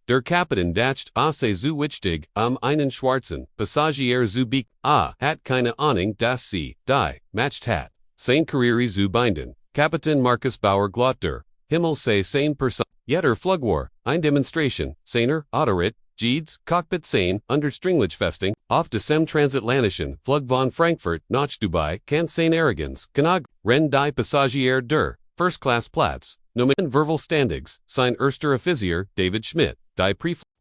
der Kapitän dacht zu wichtig, einen schwarzen, Passagier zu hat keine Ahnung, dass sie, die, Macht hat, seine Karriere zu binden. Kapitän Markus Bauer glaubte, Himmel sei seine Person. Jetter Flug war, eine Demonstration, seiner Autorität, Jeeds, Cockpit sein, under Stringlich Festing, auf dem transatlantischen Flug von Frankfurt nach Dubai, kann seine Arroganz, Ren die Passagier der First-Class Platz, Nomen Verval Standigs, sein erster Offizier, David Schmidt, die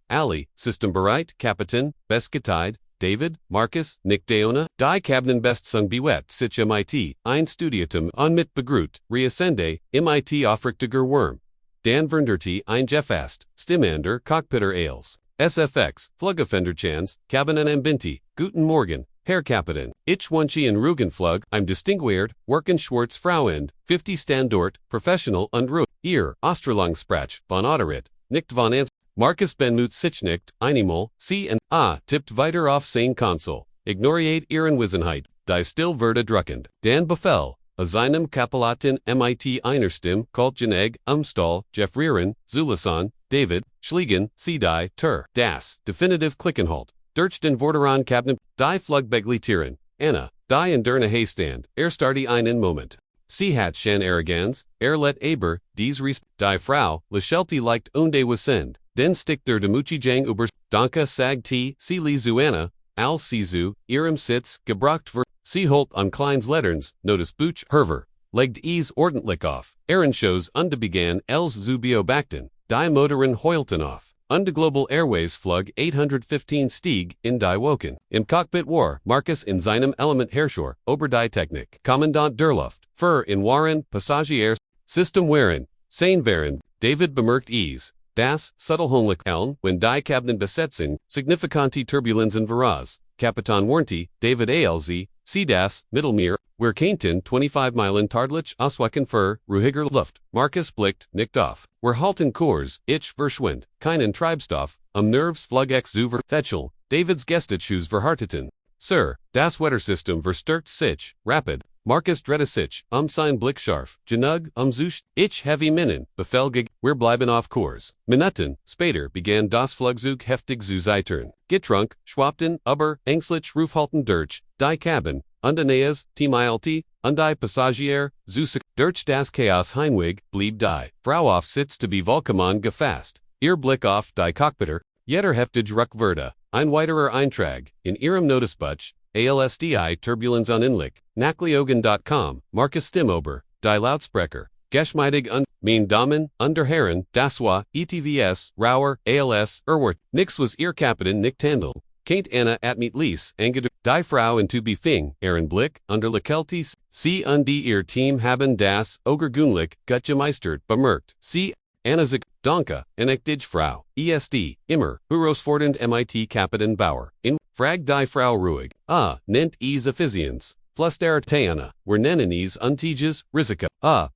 Ali, System bereit, Kapitän, best getide, David, Markus, Nick Deona, die Kabinen best sung bewet sich MIT, ein Studiatum on mit begrüßt, reascende, MIT aufrichtiger Worm. Dan Vernderte ein Jeffast, Stimander Cockpittür Ales. SFX, Flugoffenderchans, Kabinen Ambinti, Guten Morgen, Herr Kapitän. Ich wünsche in Rugenflug, I'm distinguiert, Worken Schwarz Frauend, 50 Standort, Professional und Ruhe. Ihr, Osterlungsprach, von Autorität, nicht von Ans. Markus Benmut sich nicht, einmal, sie und tippt weiter auf seine Konsole. Ignoriert ihren Wissenheit, die still werde druckend. Dan Befehl, a seinem Kapelatin MIT Einerstim, Kultgenegg, Umstall, Jeffrieren, Zulasan, David, Schliegen, Sidai, das, definitiv Klickenhalt, durch den Vorderan Cabinet, die Flugbeglitieren, Anna, die in derna Haystand, starti einen Moment. Sie hat schon Arroganz, let aber, dies die Frau, Lechelti leicht unde wissend, den stick der Demuchijang über, Danke sagt sie li Zuanna, al Sizu, ihrem Sitz, gebracht ver, sie holt an kleins Letterns, notice Buch, Herver, legt ordentlich auf, Shows began els Zubio Bakten, die Motoren heulten auf, Global Airways Flug 815 stieg, in die Woken, im Cockpit war, Markus in seinem Element Herrschor, Ober die Technik, Kommandant der Luft, in Waren, Passagiers, System waren, sein waren, David bemerkt das, Subtelhonlich eln, wenn die Kabinen besetzen, significanti Turbulenzen voraus, Kapitän warnte, David alz, sie das, Mittelmeer, wir kannten 25 Meilen tardlich ausweichen für, ruhiger Luft, Markus blickt, nicht auf, wir halten Kurs, ich verschwind, keinen Treibstoff, Nerves Flug zu verfetcheln, Davids Gästeschuss verharteten. Sir, das Wettersystem verstärkt sich, rapid, Markus drehte sich, sein Blick scharf, genug, sich, ich heavy Minen, Befehl wir bleiben auf Kurs. Minuten, später begann das Flugzeug heftig zu zittern. Getrunk, schwappten, aber, ängstlich rufhalten durch, die Cabin, Nähes, Timilti, die Passagier, durch das Chaos Heinwig, blieb die Frau auf Sitz to be vollkommen gefasst, ihr Blick auf die Cockpittür, jeder heftig Ruck ein weiterer Eintrag, in ihrem Notizbuch, ALSDI Turbulence Inlich, Nachliogen.com, Markus Stimmober, die Lautsprecher, Geschmeidig mein Damen, Herren, das war, ETVS, Rauer, ALS, nix was ihr Kapitän nicht handel, Kaint Anna at meet Lies, Angede, die Frau in to be Fing, Blick, Lekeltis, sie die ihr Team haben das, Ogergunlich, Gutgemeistert, bemerkt, sie, Anna sich, Danke, dich Frau, ESD, immer, herausfordernd MIT Kapitän Bauer, in, frag die Frau ruhig, nennt Effizienz, Flüstern, wir nennen Untiges, Risiko,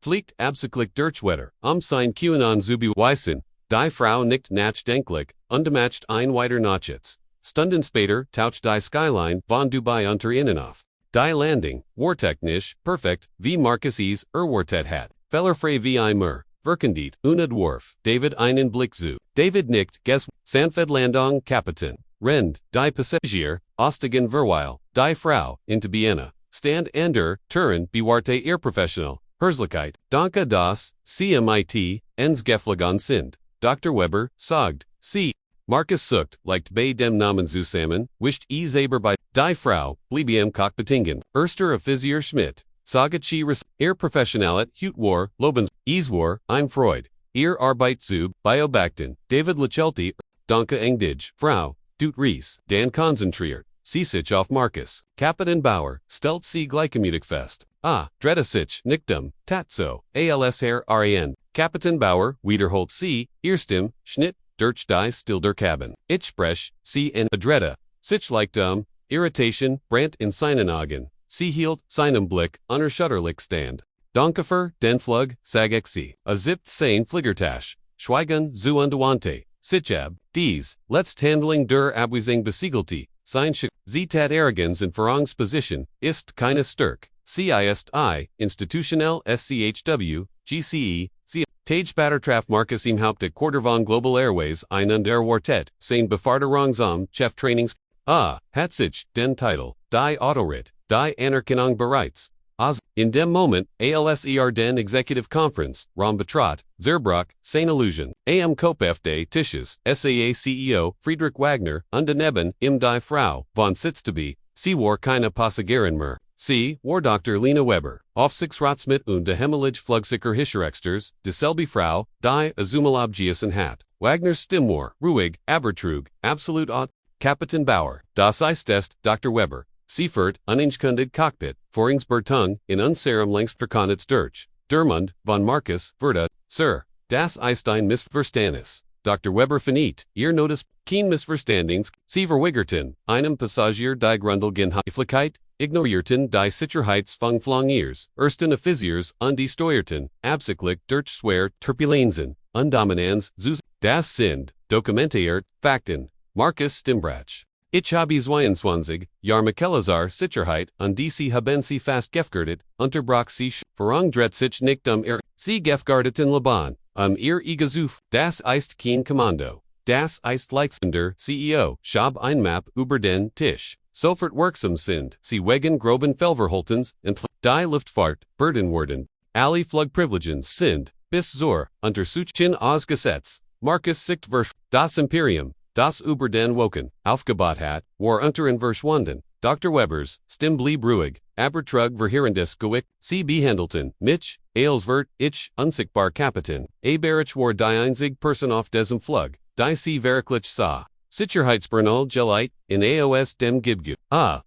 fliegt absichtlich durch Wetter, sein QAnon Zubi Weissen, die Frau nicht nachdenklich, undematcht ein weiter Nachitz. Stunden später taucht die Skyline von Dubai unter ihnen auf. Die Landing, wartechnisch, perfekt, wie Markus erwartet hat. Fellerfrei wie immer, Verkendit, Dwarf, David einen Blick zu. David nickt, Sanfedlandung Kapitän. Rend, die Passagier, Ostigen Verweil, die Frau, into Biena. Stand Turin, Bewarte ihr Professional, Herzlichkeit, Danke das, CMIT, Geflogen sind. Dr. Weber, sagt, sie. Markus sucht, leicht bei dem Namen zusammen, wischt Zaber bei, die Frau, blieb Cockpittingen. Erster Offizier Schmidt, sage chi ihr Professionalet, Hut war, Lobens, war, ein Freud. Ihr Arbeit zu, Biobakten, David Lechelti, Danke dig, Frau, Dut Ries, Dan konzentriert. Sie sich auf Markus. Kapitän Bauer, stellt sie gleichmütig fest. Drehte sich, nicktum, tatso, ALSRAN. Kapitän Bauer, wiederholt sie, Stimme, Schnitt, durch die still der Cabin. Ich sprech, sie in adrette. Sich leichtum, Irritation, Brand in seinen Augen. Sie hielt, seinem Blick, unerschütterlich stand. Danke für den Flug, sag ich sie. Zippt sein Fliegertasch. Schweigen zu undewante. Sichab, dies, letzt Handling der Abweisung besiegelte. Sein sie tat Arroganz in Verungsposition, ist keine Stärk. Sie ist institutionell SCHW, GCE, sie Tage Battertraf Markus ihm Haupte Quarter von Global Airways, einen der Wartet, sein Befahrterungsam, Chef Trainings, hat sich, den Titel, die Autorität, die Anerkennung bereits. In dem Moment, ALSER den Executive Conference, Rom betrot, Zerbruch, seine Illusion, am Kopfde Tisches, SAA CEO, Friedrich Wagner, daneben, die Frau, von Sitztebe, sie war keine Passagierin mehr. Sie war Dr. Lena Weber, Aufsichtsratsmit und de Hemmelige Flugsicher Hischerexters, dieselbe Frau, die Azumalabgiesen hat. Wagners Stimme war, ruhig, aber trug, absolut Kapitän Bauer, das ist Dr. Weber. Seifert, uningekündigt Cockpit, Voringsbertung, in unserem längst bekanntes Durch. Dermund, von Markus, Verda, Sir, das ist ein Missverständnis. Dr. Weber finit, ihr Notice, kein Missverstandings, Sie verweigerten, einem Passagier die Grundlagen Höflichkeit, ignorierten die Sicherheitsfunkflangiers, ersten Offiziers und die Steuerten, absichtlich durch Schwer, Turbulenzen, Undominanz, das sind, dokumentiert, Fakten, Markus Stimbrach. Ich habe 22 Jahr Mikelazar Sicherheit und DC haben sie fast gefgürtet, unterbrach sich, verangdret sich nicht sie gefgardeten Laban, ihr Igazuf, das ist kein Kommando, das ist Leitzender, CEO, Schab ein Map über den Tisch, sofort wirksam sind, sie wegen groben Felverholtens, und die Luftfahrt, Burdenworden, alle Flugprivilegens sind, bis zur, unter Suchin aus Gesetz, Markus sicht vers, das Imperium, das über den Woken, aufgebaut hat, war unter verschwunden. Dr. Webers, Stimme blieb ruhig, aber trug verheerendes Gewicht, sie behandelten, mich, Aylesvert, ich, unsichtbar Kapitän, Berich war die einzige Person auf diesem Flug, die sie wirklich sah. Sicherheitspersonal geleit, in AOS dem Gibgu.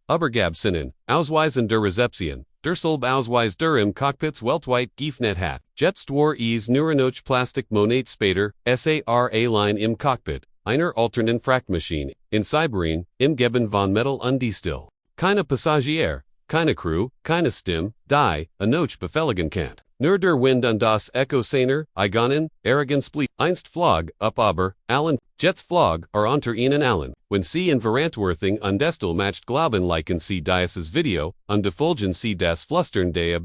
Übergabsinnen, Ausweisen der Rezeption, der Solb Ausweis der im Cockpits weltweit Giefnet hat, jetzt war es nur noch Plastik Monat später, SARA-Line im Cockpit. Einer alternen Frachtmaschine, in Sibirien, im Geben von Metal und Still. Keine Passagier, keine Crew, keine Stimme, die, noch befehligen kann. Nur der Wind und das Echo seiner, Eigenen, Arroganz einst Flog, aber, allen, Jets Flog, unter ihnen allen. Wenn sie in Verantwortung und Destel macht glauben liken sie dieses Video, und defulgen sie das Flüstern der